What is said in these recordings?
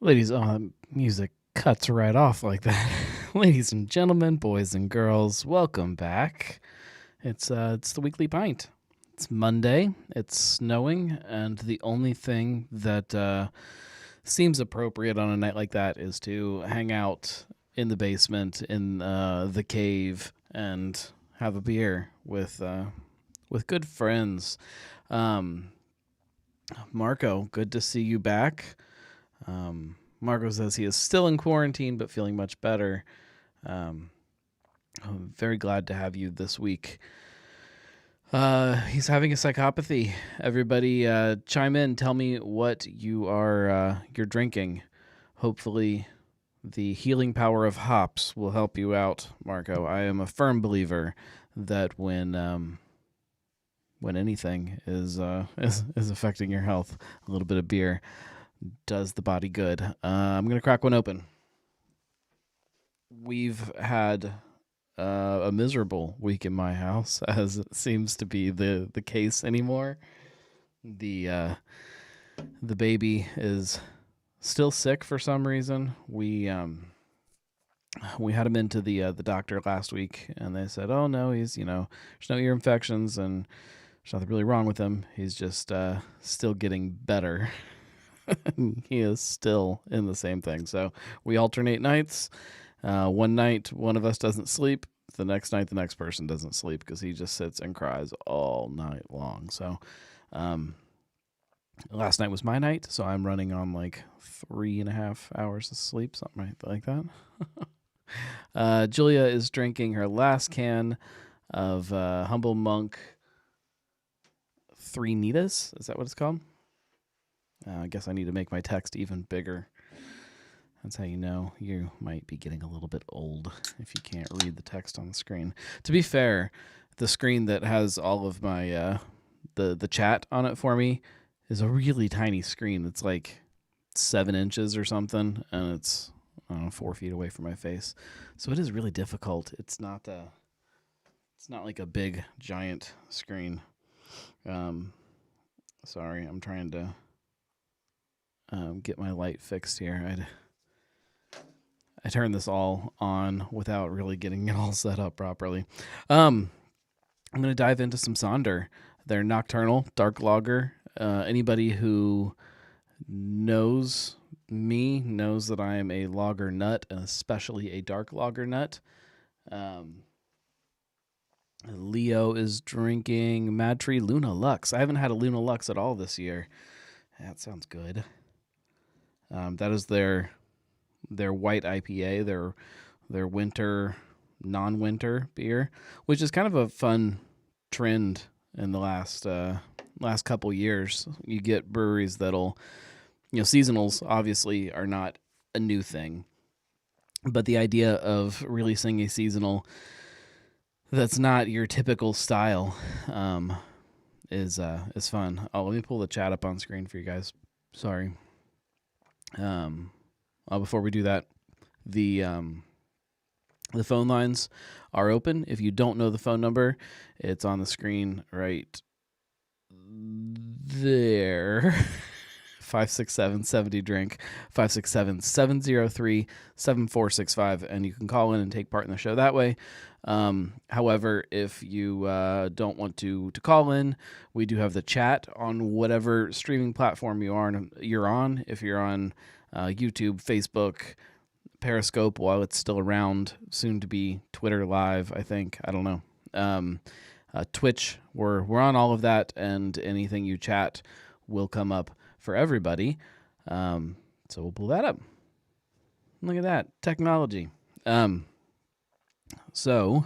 Ladies, music cuts right off like that. Ladies and gentlemen, boys and girls, welcome back. It's the weekly pint. It's Monday. It's snowing, and the only thing that seems appropriate on a night like that is to hang out in the basement in the cave and have a beer with good friends. Um, Marco, good to see you back. Marco says he is still in quarantine but feeling much better. I'm very glad to have you this week. He's having a psychopathy. Everybody, chime in. Tell me what you're drinking. Hopefully, the healing power of hops will help you out, Marco. I am a firm believer that when anything is affecting your health, a little bit of beer does the body good. I'm going to crack one open. We've had a miserable week in my house, as it seems to be the case anymore. The baby is still sick for some reason. We had him into the doctor last week, and they said, "Oh no, he's there's no ear infections and there's nothing really wrong with him. He's just still getting better." He is still in the same thing. So we alternate nights. One night, one of us doesn't sleep. The next night, the next person doesn't sleep because he just sits and cries all night long. So last night was my night, so I'm running on like 3.5 hours of sleep, something like that. Julia is drinking her last can of Humble Monk 3 Nitas. Is that what it's called? I guess I need to make my text even bigger. That's how you know you might be getting a little bit old if you can't read the text on the screen. To be fair, the screen that has all of my the chat on it for me is a really tiny screen. It's like 7 inches or something, and it's 4 feet away from my face. So it is really difficult. It's not like a big giant screen. Sorry, I'm trying to get my light fixed here. I turned this all on without really getting it all set up properly. I'm going to dive into some Sonder. They're nocturnal, dark lager. Anybody who knows me knows that I am a lager nut, and especially a dark lager nut. Leo is drinking Mad Tree Luna Lux. I haven't had a Luna Lux at all this year. That sounds good. That is their white IPA, their winter, non-winter beer, which is kind of a fun trend in the last couple years. You get breweries that'll, seasonals obviously are not a new thing, but the idea of releasing a seasonal that's not your typical style is fun. Oh, let me pull the chat up on screen for you guys. Sorry. Before we do that, the phone lines are open. If you don't know the phone number, it's on the screen right there. 567-70-DRINK, 567-703-7465, and you can call in and take part in the show that way. However, if you don't want to call in, we do have the chat on whatever streaming platform you're on. If you're on YouTube, Facebook, Periscope, while it's still around, soon to be Twitter Live, I think. I don't know. Twitch, we're on all of that, and anything you chat will come up for everybody. So we'll pull that up. Look at that technology. So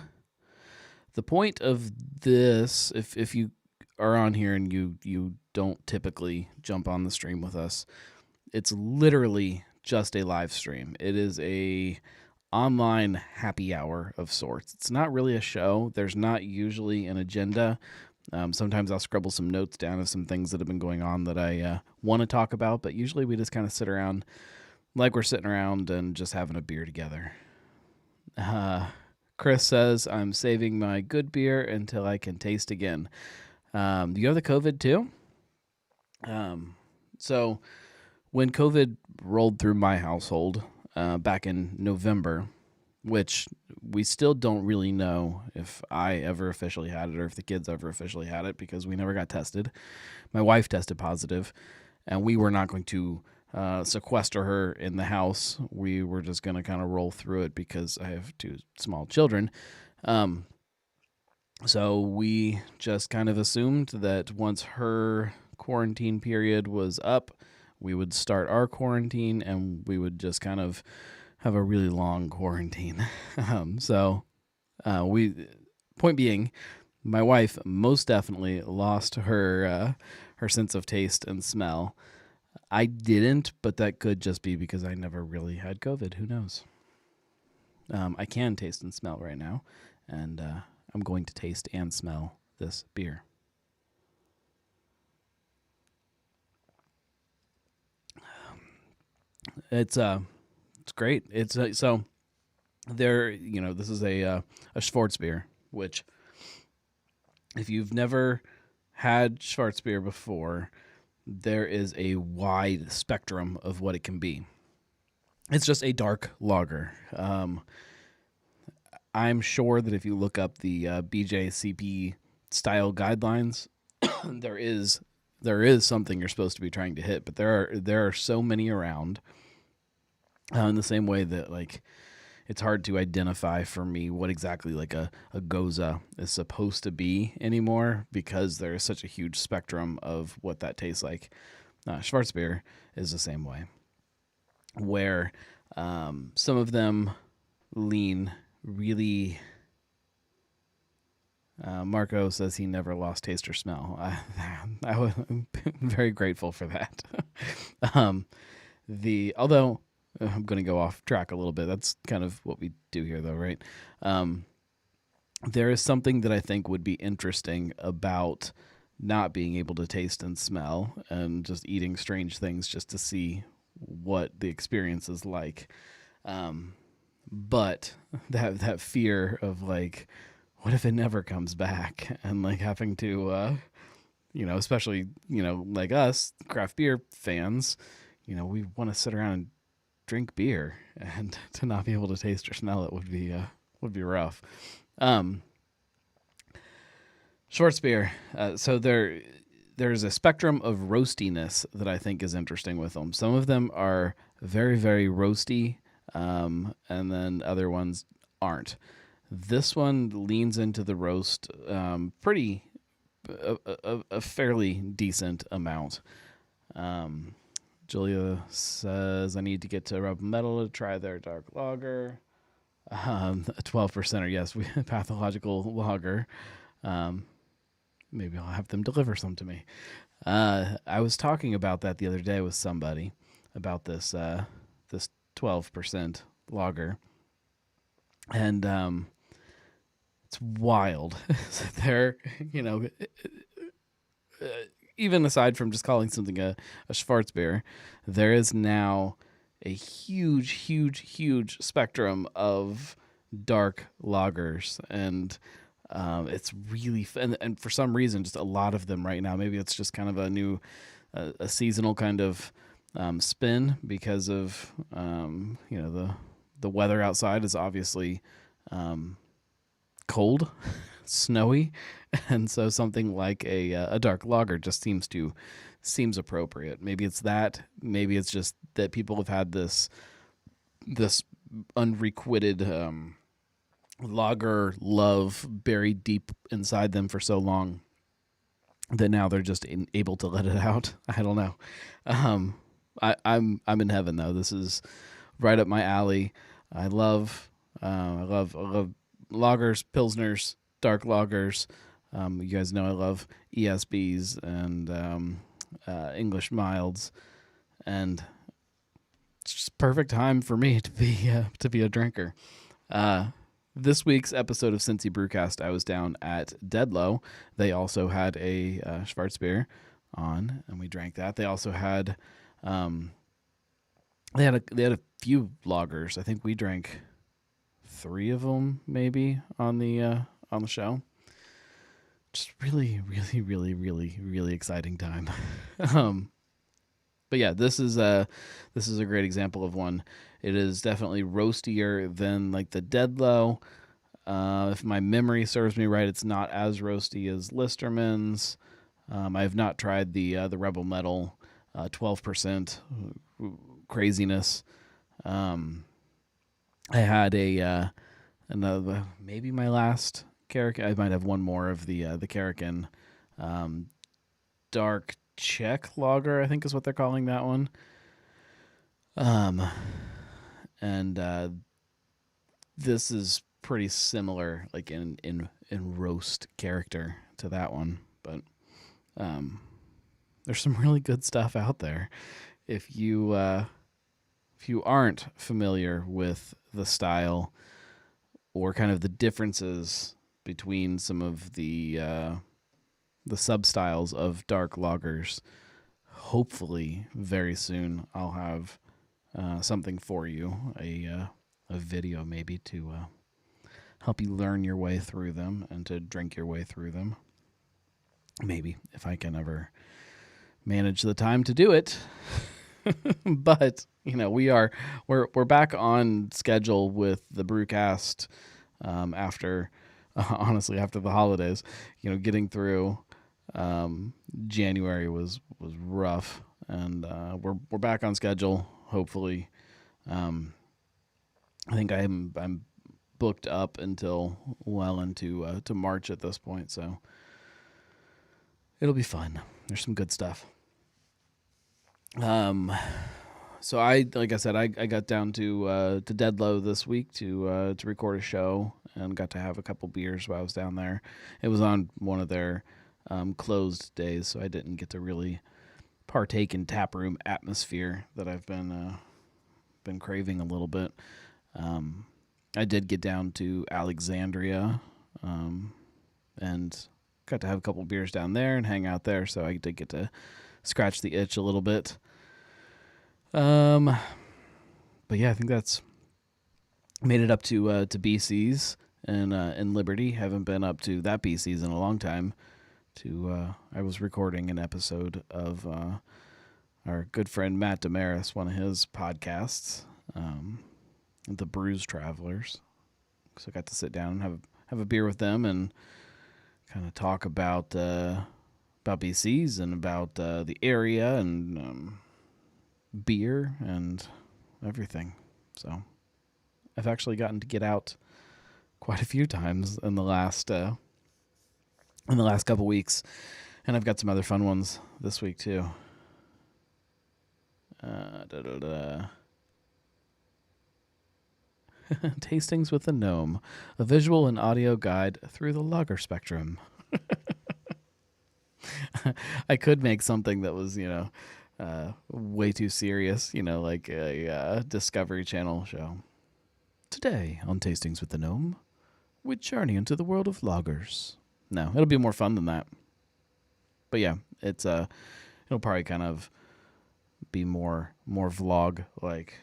the point of this, if you are on here and you don't typically jump on the stream with us, it's literally just a live stream. It is a online happy hour of sorts. It's not really a show. There's not usually an agenda. Sometimes I'll scribble some notes down of some things that have been going on that I want to talk about, but usually we just kind of sit around like we're sitting around and just having a beer together. Chris says, I'm saving my good beer until I can taste again. Do you have the COVID too? So When COVID rolled through my household back in November, which we still don't really know if I ever officially had it or if the kids ever officially had it because we never got tested. My wife tested positive, and we were not going to sequester her in the house. We were just going to kind of roll through it because I have two small children. So we just kind of assumed that once her quarantine period was up, we would start our quarantine and we would just kind of have a really long quarantine. Point being, my wife most definitely lost her sense of taste and smell. I didn't, but that could just be because I never really had COVID. Who knows? I can taste and smell right now, and I'm going to taste and smell this beer. It's great. It's so there. This is a Schwarzbier, which if you've never had Schwarzbier before, there is a wide spectrum of what it can be. It's just a dark lager. I'm sure that if you look up the BJCP style guidelines, there is something you're supposed to be trying to hit, but there are so many around. In the same way that it's hard to identify for me what exactly a Goza is supposed to be anymore because there is such a huge spectrum of what that tastes like. Schwarzbier is the same way, where some of them lean really. Marco says he never lost taste or smell. I'm very grateful for that. Although I'm going to go off track a little bit. That's kind of what we do here, though, right? There is something that I think would be interesting about not being able to taste and smell and just eating strange things just to see what the experience is like. But that fear of what if it never comes back? And having to, especially, like us, craft beer fans, we want to sit around and drink beer, and to not be able to taste or smell it would be rough. Schwarzbier. So there's a spectrum of roastiness that I think is interesting with them. Some of them are very, very roasty, and then other ones aren't. This one leans into the roast pretty a fairly decent amount. Julia says, I need to get to Rub Metal to try their dark lager. A 12%er, yes, pathological lager. Maybe I'll have them deliver some to me. I was talking about that the other day with somebody about this 12% lager. And it's wild. They're, even aside from just calling something a Schwarzbier, there is now a huge, huge, huge spectrum of dark lagers, and it's really and for some reason, just a lot of them right now. Maybe it's just kind of a new, a seasonal kind of spin because of the weather outside is obviously cold, snowy, and so something like a dark lager just seems appropriate. Maybe it's that. Maybe it's just that people have had this unrequited lager love buried deep inside them for so long that now they're just able to let it out. I don't know. I'm in heaven though. This is right up my alley. I love lagers, pilsners, dark lagers. You guys know I love ESBs and English milds, and it's just perfect time for me to be a drinker. This week's episode of Cincy Brewcast, I was down at Deadlow. They also had a Schwarzbier on, and we drank that. They also had they had a few lagers. I think we drank 3 of them maybe on the show. Just really, really, really, really, really exciting time. But yeah, this is a great example of one. It is definitely roastier than like the Deadlow. If my memory serves me right, it's not as roasty as Listerman's. I have not tried the Rebel Metal 12% craziness. I had another, maybe my last Karrakin. I might have one more of the Karrakin dark Czech lager, I think is what they're calling that one. And this is pretty similar, like in roast character to that one, but there's some really good stuff out there. If you aren't familiar with the style or kind of the differences between some of the sub styles of dark lagers, hopefully very soon I'll have something for you, a video maybe to help you learn your way through them and to drink your way through them. Maybe if I can ever manage the time to do it. But we're back on schedule with the Brewcast after honestly after the holidays. Getting through January was rough, and we're back on schedule. Hopefully, I think I'm booked up until well into to March at this point, so it'll be fun. There's some good stuff. So like I said, I got down to Deadlow this week to record a show and got to have a couple beers while I was down there. It was on one of their closed days, so I didn't get to really partake in taproom atmosphere that I've been craving a little bit. I did get down to Alexandria, and got to have a couple beers down there and hang out there, so I did get to scratch the itch a little bit. But yeah, I think that's made it up to BC's in Liberty. Haven't been up to that BC's in a long time. I was recording an episode of our good friend Matt Damaris, one of his podcasts, the Brews Travelers. So I got to sit down and have a beer with them and kind of talk about BC's and about the area and beer and everything. So I've actually gotten to get out quite a few times in the last couple weeks, and I've got some other fun ones this week too. Tastings with the Gnome, a visual and audio guide through the lager spectrum. I could make something that was, way too serious, like a Discovery Channel show. Today on Tastings with the Gnome, we journey into the world of lagers. No, it'll be more fun than that. But yeah, it'll probably kind of be more vlog like,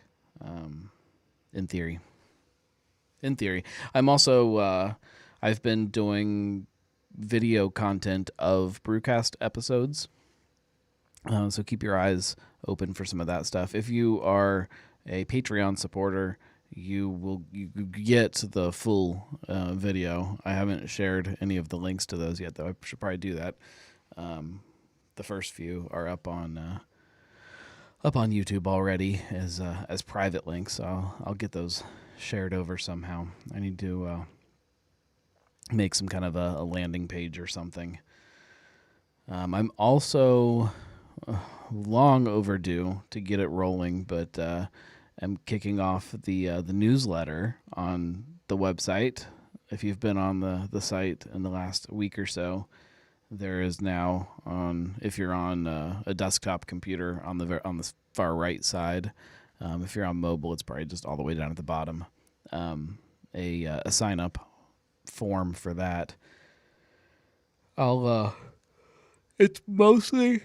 in theory. I'm also I've been doing video content of Brewcast episodes, so keep your eyes open for some of that stuff. If you are a Patreon supporter, you get the full video. I haven't shared any of the links to those yet, though. I should probably do that. The first few are up on YouTube already as private links. So I'll get those shared over somehow. I need to make some kind of a landing page or something. I'm also long overdue to get it rolling, but I'm kicking off the newsletter on the website. If you've been on the site in the last week or so, there is now if you're on a desktop computer on the far right side. If you're on mobile, it's probably just all the way down at the bottom. A sign up form for that. It's mostly,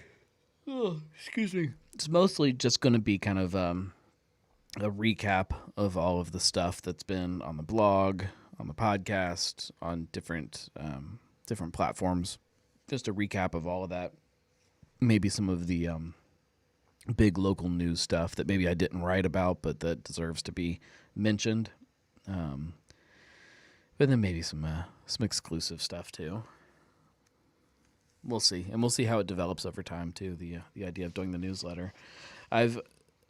It's mostly just going to be kind of a recap of all of the stuff that's been on the blog, on the podcast, on different platforms. Just a recap of all of that. Maybe some of the big local news stuff that maybe I didn't write about, but that deserves to be mentioned. Um, but then maybe some exclusive stuff too. We'll see, and we'll see how it develops over time too. The idea of doing the newsletter, I've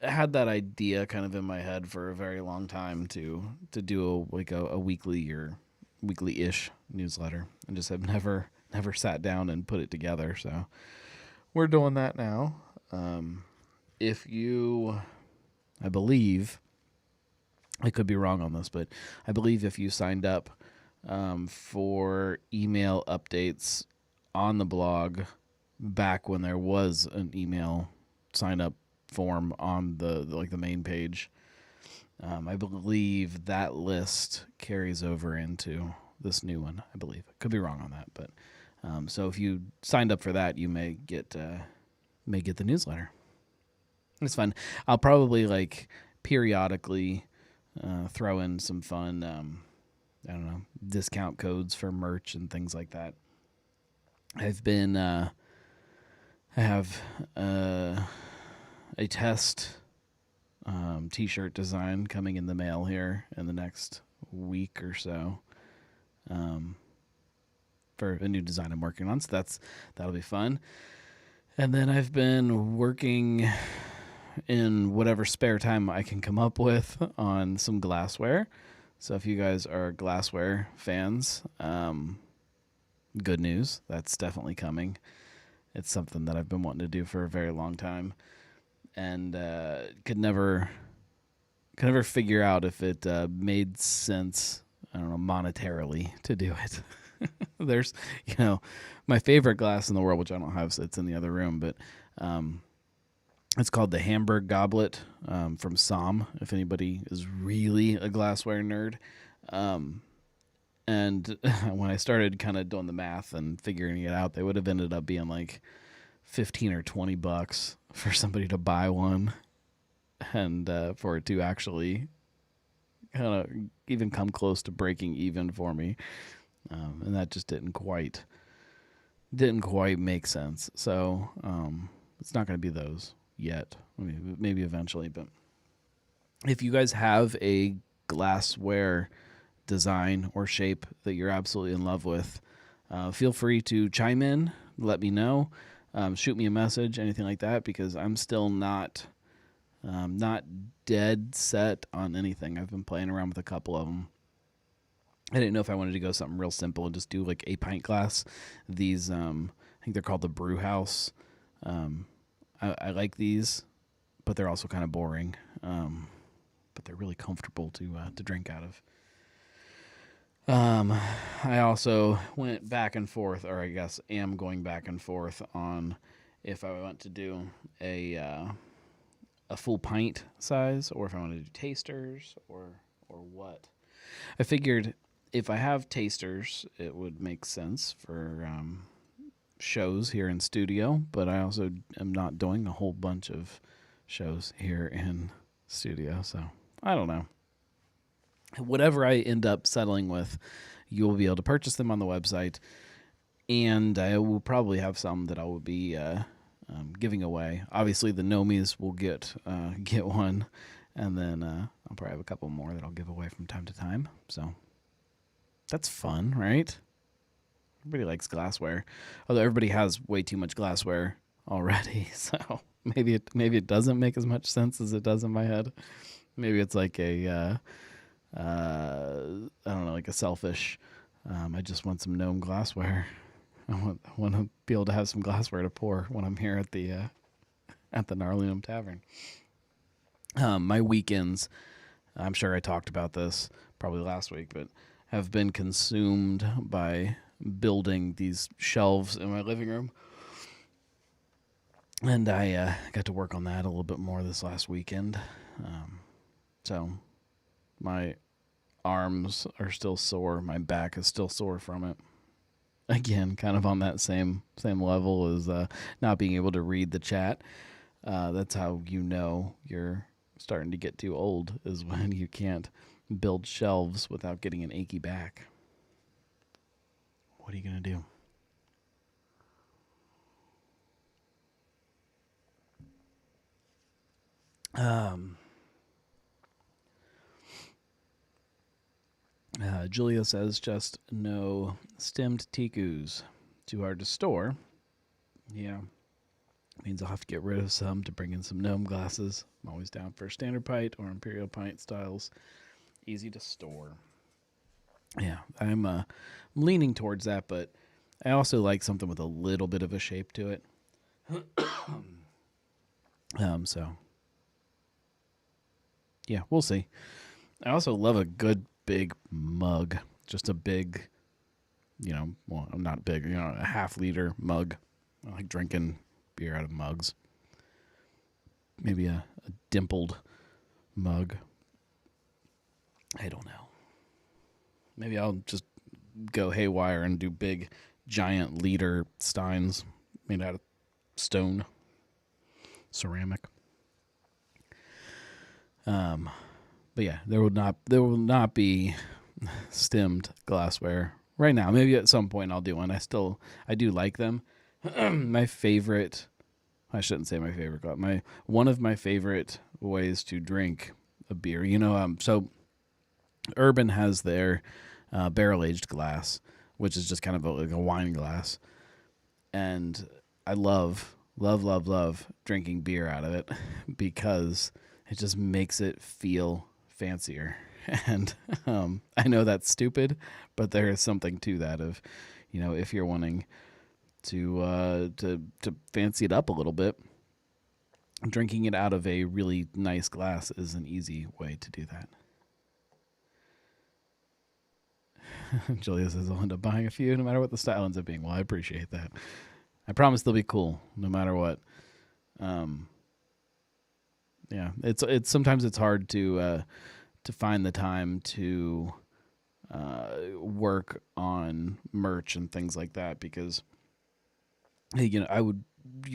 had that idea kind of in my head for a very long time to do a weekly or weekly-ish newsletter, and just have never sat down and put it together. So we're doing that now. If you, I believe, I could be wrong on this, but I believe if you signed up for email updates on the blog back when there was an email sign up form on the main page, I believe that list carries over into this new one. I believe. I could be wrong on that, but so if you signed up for that, you may get the newsletter. It's fun. I'll probably periodically throw in some fun, I don't know, discount codes for merch and things like that. I have a test t-shirt design coming in the mail here in the next week or so, for a new design I'm working on. So that'll be fun. And then I've been working in whatever spare time I can come up with on some glassware. So if you guys are glassware fans, good news. That's definitely coming. It's something that I've been wanting to do for a very long time, and could never figure out if it made sense, I don't know, monetarily to do it. There's, my favorite glass in the world, which I don't have, so it's in the other room, but it's called the Hamburg Goblet from Somm, if anybody is really a glassware nerd. And when I started kind of doing the math and figuring it out, they would have ended up being like $15 or $20 for somebody to buy one, and for it to actually kind of even come close to breaking even for me. And that just didn't quite make sense. So it's not going to be those yet. I mean, maybe eventually. But if you guys have a glassware design or shape that you're absolutely in love with, feel free to chime in, let me know, shoot me a message, anything like that, because I'm still not dead set on anything. I've been playing around with a couple of them. I didn't know if I wanted to go something real simple and just do like a pint glass. These, I think they're called the Brew House. I like these, but they're also kind of boring. But they're really comfortable to drink out of. I also went back and forth, or I guess am going back and forth on if I want to do a full pint size, or if I want to do tasters, or what. I figured if I have tasters, it would make sense for shows here in studio, but I also am not doing a whole bunch of shows here in studio, so I don't know. Whatever I end up settling with, you will be able to purchase them on the website, and I will probably have some that I will be giving away. Obviously, the Nomies will get one, and then I'll probably have a couple more that I'll give away from time to time. So that's fun, right? Everybody likes glassware, although everybody has way too much glassware already. So maybe it doesn't make as much sense as it does in my head. Maybe it's like a I don't know, like a selfish. I just want some gnome glassware. I want to be able to have some glassware to pour when I'm here at the Gnarly Gnome Tavern. My weekends, I'm sure I talked about this probably last week, but have been consumed by building these shelves in my living room. And I got to work on that a little bit more this last weekend. So my arms are still sore. My back is still sore from it. Again, kind of on that same level as not being able to read the chat. That's how you know you're starting to get too old, is when you can't build shelves without getting an achy back. What are you going to do? Um, Julia says just no stemmed tikus. Too hard to store. Yeah. Means I'll have to get rid of some to bring in some gnome glasses. I'm always down for standard pint or imperial pint styles. Easy to store. Yeah, I'm leaning towards that, but I also like something with a little bit of a shape to it. So yeah, we'll see. I also love a good big mug. Just a big, well, not big, a half-liter mug. I like drinking beer out of mugs. Maybe a dimpled mug. I don't know. Maybe I'll just go haywire and do big, giant liter steins made out of stone, ceramic. But yeah, there will not be stemmed glassware right now. Maybe at some point I'll do one. I do like them. My favorite, I shouldn't say my favorite. One of my favorite ways to drink a beer. So Urban has their barrel aged glass, which is just kind of like a wine glass, and I love drinking beer out of it because it just makes it feel fancier. And I know that's stupid, but there is something to that. Of, if you're wanting to fancy it up a little bit, drinking it out of a really nice glass is an easy way to do that. Julia says I'll end up buying a few no matter what the style ends up being. Well, I appreciate that. I promise they'll be cool no matter what. Yeah, it's sometimes it's hard to find the time to work on merch and things like that because you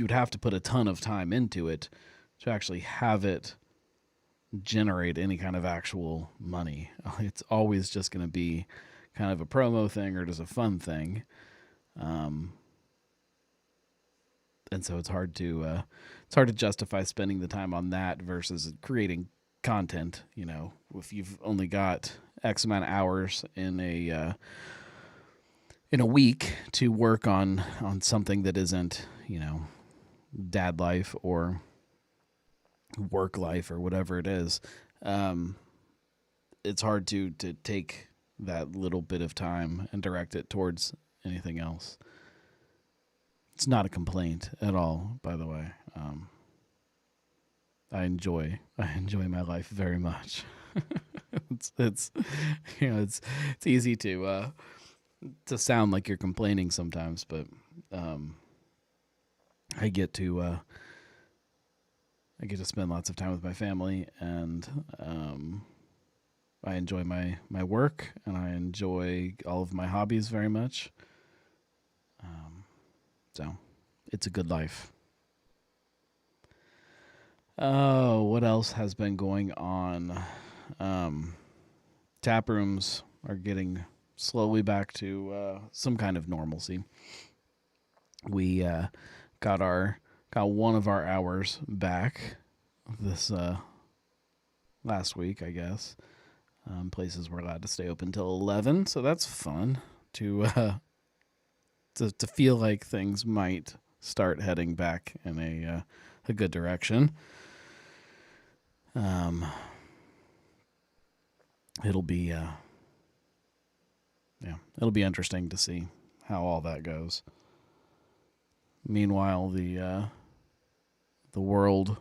would have to put a ton of time into it to actually have it generate any kind of actual money. It's always just going to be kind of a promo thing or just a fun thing. And so it's hard to justify spending the time on that versus creating content. If you've only got X amount of hours in a week to work on something that isn't, dad life or work life or whatever it is, it's hard to take that little bit of time and direct it towards anything else. It's not a complaint at all, by the way. I enjoy my life very much. it's easy to sound like you're complaining sometimes, but I get to spend lots of time with my family, and I enjoy my work, and I enjoy all of my hobbies very much. So it's a good life. Oh, what else has been going on? Tap rooms are getting slowly back to some kind of normalcy. We got one of our hours back this last week, I guess. Places were allowed to stay open till 11, so that's fun to feel like things might start heading back in a good direction. It'll be interesting to see how all that goes. Meanwhile, the world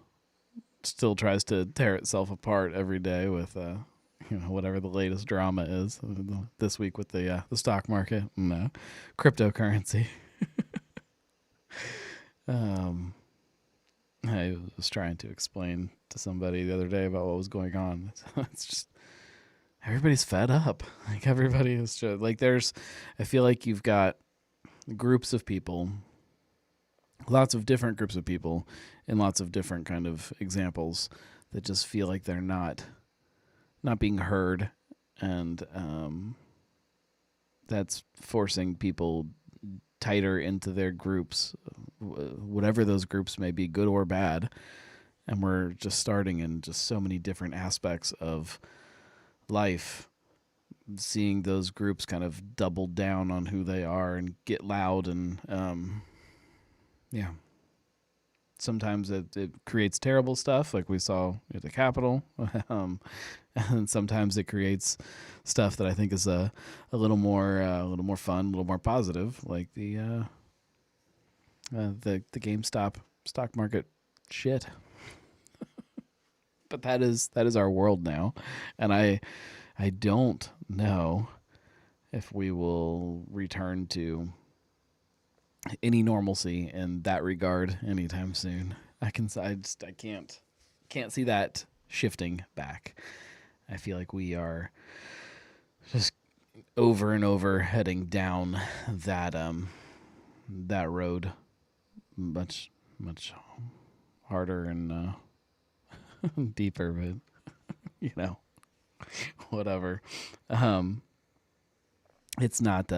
still tries to tear itself apart every day with whatever the latest drama is this week with the stock market and cryptocurrency. I was trying to explain to somebody the other day about what was going on. It's just everybody's fed up. Like everybody is just like I feel like you've got groups of people, lots of different groups of people, and lots of different kind of examples that just feel like they're not being heard, and that's forcing people tighter into their groups, whatever those groups may be, good or bad. and we're just starting in just so many different aspects of life, seeing those groups kind of double down on who they are and get loud and yeah. Sometimes it creates terrible stuff, like we saw at the Capitol, and sometimes it creates stuff that I think is a little more fun, a little more positive, like the GameStop stock market shit. But that is our world now, and I don't know if we will return to any normalcy in that regard anytime soon. I can't see that shifting back. I feel like we are just over and over heading down that road much harder and deeper, but whatever. It's not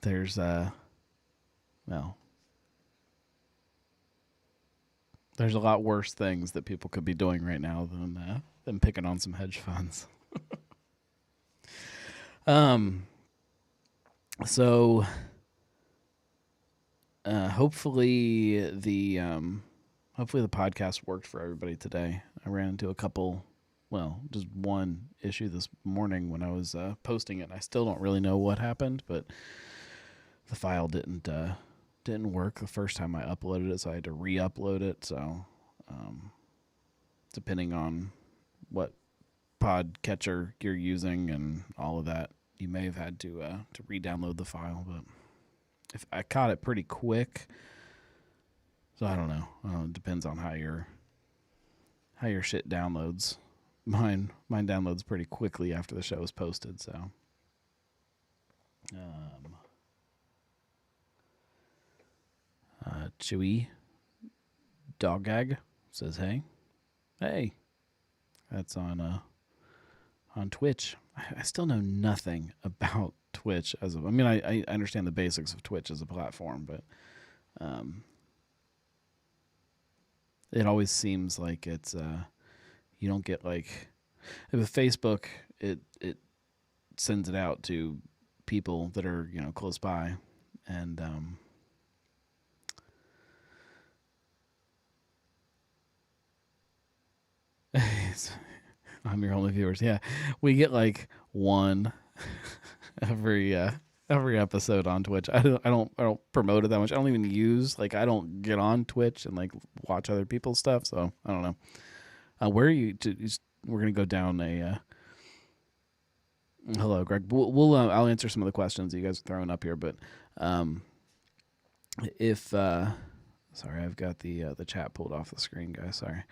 there's there's a lot worse things that people could be doing right now than picking on some hedge funds. So hopefully the podcast worked for everybody today. I ran into just one issue this morning when I was posting it. I still don't really know what happened, but the file didn't work the first time I uploaded it, so I had to re-upload it. So depending on what podcatcher you're using and all of that, you may have had to re-download the file. But if I caught it pretty quick, so I don't know. It depends on how your shit downloads. Mine downloads pretty quickly after the show is posted. So, Chewy Dog Gag says, "Hey, that's on Twitch." I still know nothing about Twitch I understand the basics of Twitch as a platform, but it always seems like it's you don't get like with Facebook, it sends it out to people that are close by, and I'm your only viewers. Yeah, we get like one every episode on Twitch. I don't promote it that much. I don't even use I don't get on Twitch and watch other people's stuff. So I don't know. Where are you? We're gonna go down a. Hello, Greg. We'll I'll answer some of the questions that you guys are throwing up here, but if sorry, I've got the chat pulled off the screen, guys. Sorry.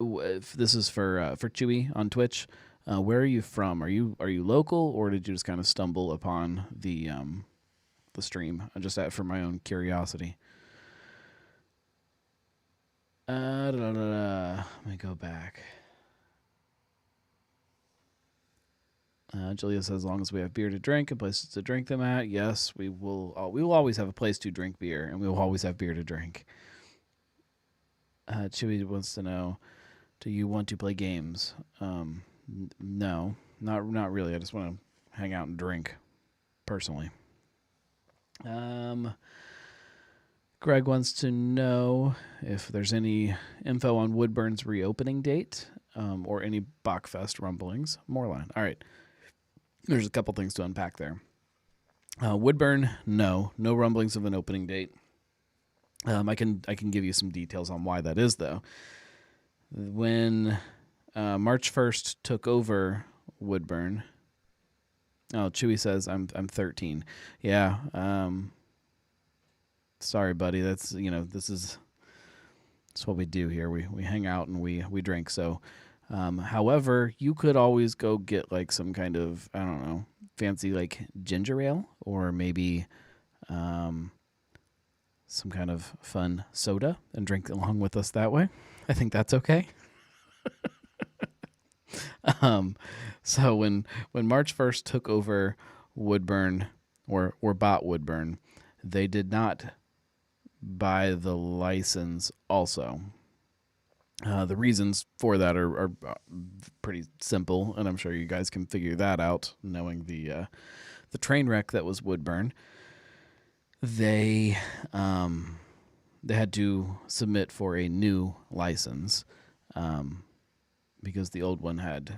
If this is for Chewy on Twitch, where are you from? Are you local, or did you just kind of stumble upon the stream? Just for my own curiosity. Let me go back. Julia says, as long as we have beer to drink and places to drink them at, yes, we will. We will always have a place to drink beer, and we will always have beer to drink. Chewy wants to know, do you want to play games? No, not really. I just want to hang out and drink, personally. Greg wants to know if there's any info on Woodburn's reopening date, or any Bachfest rumblings. Moreline. All right. There's a couple things to unpack there. Woodburn, no rumblings of an opening date. I can give you some details on why that is, though. When March 1st took over Woodburn. Oh, Chewy says I'm 13. Yeah. Sorry, buddy. That's that's what we do here. We hang out and we drink. So, however, you could always go get some kind of, I don't know, fancy ginger ale, or maybe some kind of fun soda and drink along with us that way. I think that's okay. So when March 1st took over Woodburn or bought Woodburn, they did not by the license also. The reasons for that are pretty simple, and I'm sure you guys can figure that out, knowing the train wreck that was Woodburn. They had to submit for a new license because the old one had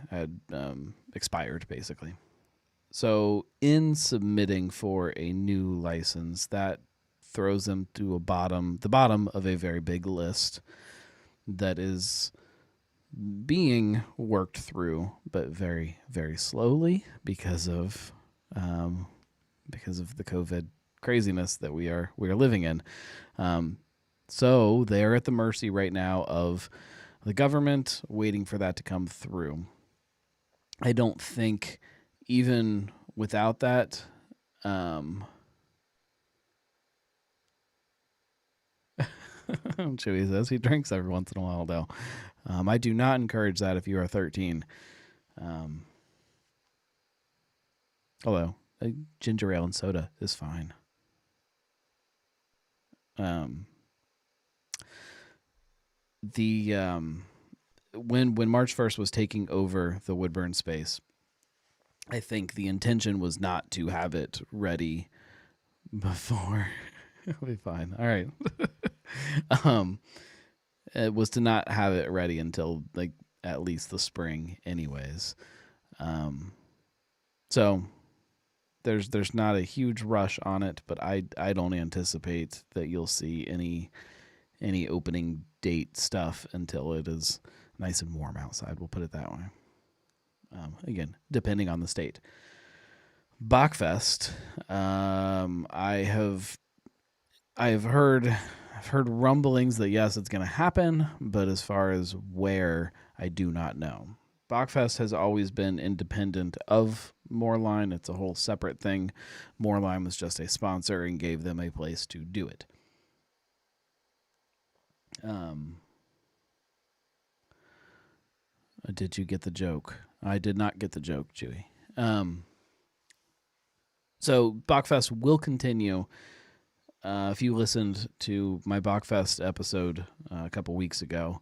expired, basically. So in submitting for a new license, that throws them to the bottom of a very big list that is being worked through, but very, very slowly because of the COVID craziness that we are living in. So they're at the mercy right now of the government, waiting for that to come through. I don't think even without that, Chewy says he drinks every once in a while, though. I do not encourage that if you are 13. Although ginger ale and soda is fine. When March 1st was taking over the Woodburn space, I think the intention was not to have it ready before. It'll be fine. All right. It was to not have it ready until like at least the spring, anyways. So there's not a huge rush on it, but I don't anticipate that you'll see any opening date stuff until it is nice and warm outside. We'll put it that way. Again, depending on the state. Bachfest, I've heard rumblings that yes, it's going to happen, but as far as where, I do not know. Bachfest has always been independent of Moreline. It's a whole separate thing. Moreline was just a sponsor and gave them a place to do it. Did you get the joke? I did not get the joke, Chewy. So Bachfest will continue. If you listened to my Bachfest episode a couple weeks ago,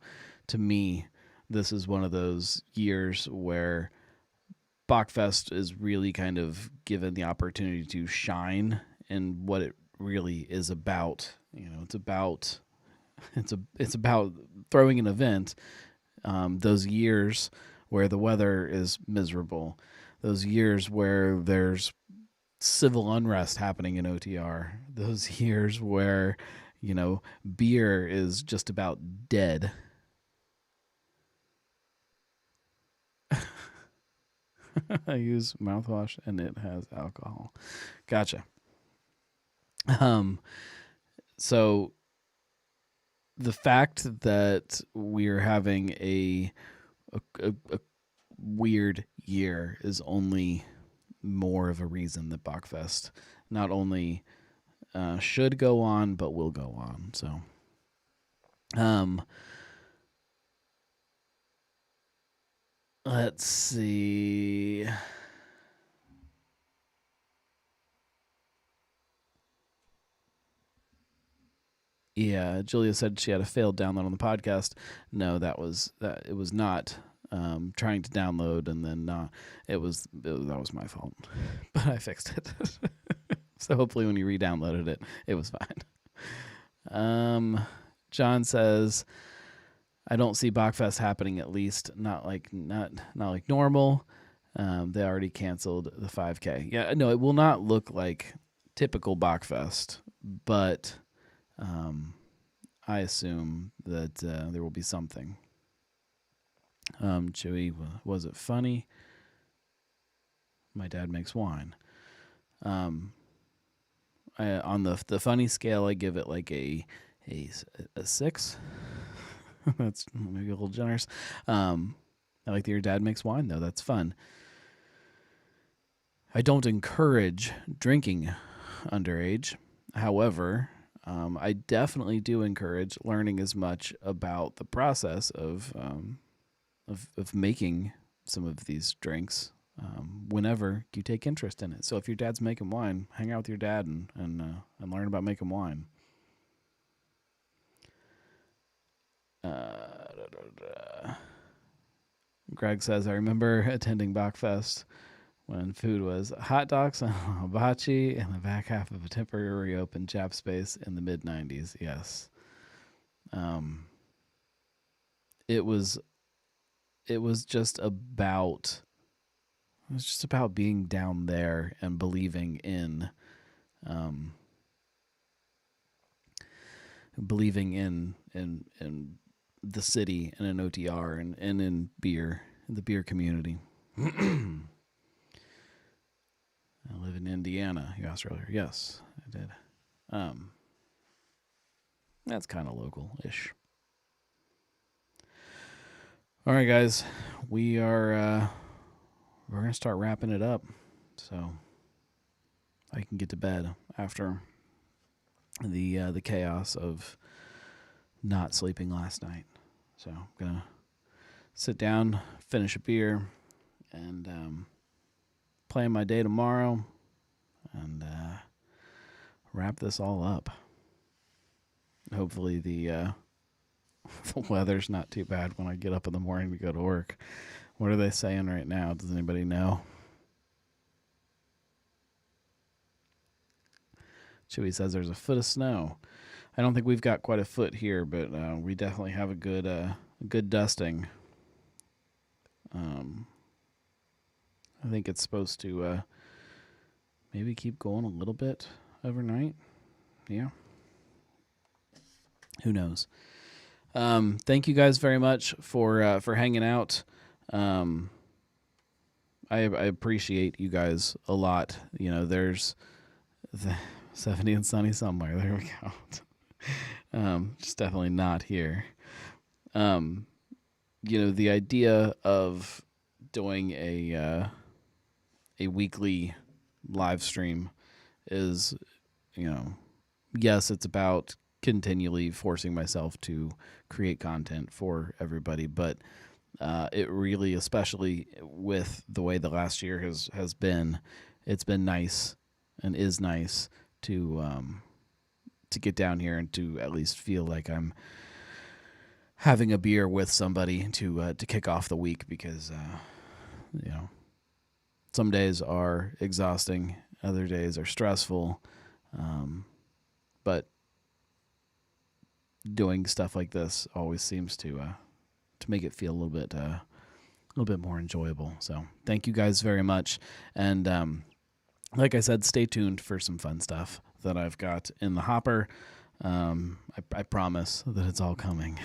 to me, this is one of those years where Bachfest is really kind of given the opportunity to shine in what it really is about. You know, it's about throwing an event. Those years where the weather is miserable, those years where there's civil unrest happening in OTR, those years where, beer is just about dead. I use mouthwash and it has alcohol. Gotcha. So the fact that we're having a weird year is only more of a reason that Bachfest not only should go on, but will go on. So, let's see. Yeah, Julia said she had a failed download on the podcast. No, that was it was not trying to download and then not. That was my fault, but I fixed it. So hopefully when you re-downloaded it, it was fine. John says, I don't see Bachfest happening, at least not like normal. They already canceled the 5K. Yeah, no, it will not look like typical Bachfest, but I assume that there will be something. Chewy, was it funny? My dad makes wine. On the funny scale, I give it like a 6. That's maybe a little generous. I like that your dad makes wine, though. That's fun. I don't encourage drinking underage. However, I definitely do encourage learning as much about the process of making some of these drinks whenever you take interest in it. So if your dad's making wine, hang out with your dad and learn about making wine. Greg says, I remember attending Bachfest when food was hot dogs and hibachi in the back half of a temporary open Jap space in the mid-90s. Yes. It was just about being down there and believing in the city and in OTR and in beer, the beer community. I live in Indiana, you asked earlier. Yes, I did. That's kind of local-ish. All right, guys, we're gonna start wrapping it up, so I can get to bed after the chaos of not sleeping last night. So I'm gonna sit down, finish a beer, and plan my day tomorrow, and wrap this all up. Hopefully the weather's not too bad when I get up in the morning to go to work. What are they saying right now? Does anybody know? Chewy says there's a foot of snow. I don't think we've got quite a foot here, but we definitely have a good dusting. I think it's supposed to maybe keep going a little bit overnight. Yeah. Who knows? Thank you guys very much for hanging out. I appreciate you guys a lot. You know, there's the 70 and sunny somewhere. There we go. Just definitely not here. You know, the idea of doing a weekly live stream is, you know, yes, it's about continually forcing myself to create content for everybody, but it really, especially with the way the last year has been, it's been nice and is nice to get down here and to at least feel like I'm having a beer with somebody to kick off the week, because you know, some days are exhausting, other days are stressful, but doing stuff like this always seems to make it feel a little bit more enjoyable. So thank you guys very much, and like I said, stay tuned for some fun stuff that I've got in the hopper. I promise that it's all coming.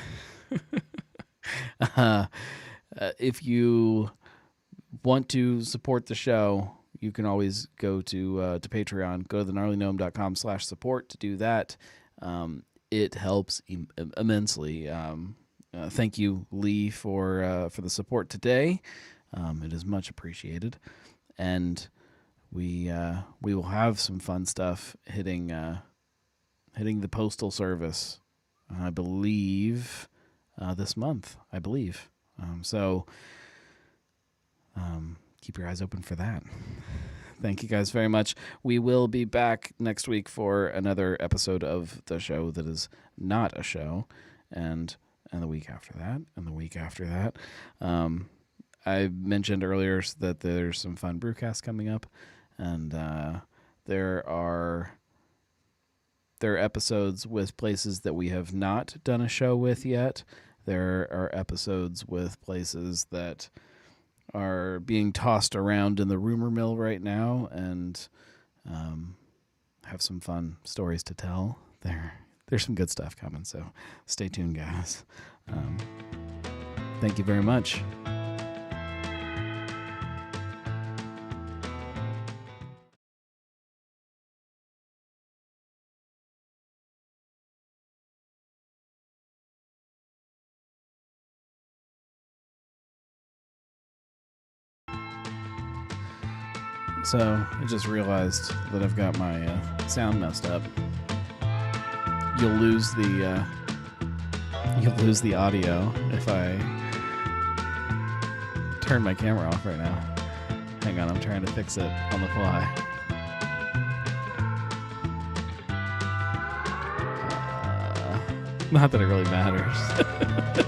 If you want to support the show, you can always go to Patreon. Go to thenarlygnome.com/support to do that. It helps immensely. Thank you, Lee, for the support today. It is much appreciated, and we will have some fun stuff hitting the postal service. I believe this month. I believe so. Keep your eyes open for that. Thank you guys very much. We will be back next week for another episode of the show that is not a show, and the week after that, and the week after that. I mentioned earlier that there's some fun brewcasts coming up, and there are episodes with places that we have not done a show with yet. There are episodes with places that are being tossed around in the rumor mill right now, and have some fun stories to tell. There's some good stuff coming, so stay tuned, guys. Thank you very much. So I just realized that I've got my sound messed up. You'll lose the audio if I turn my camera off right now. Hang on, I'm trying to fix it on the fly. Not that it really matters.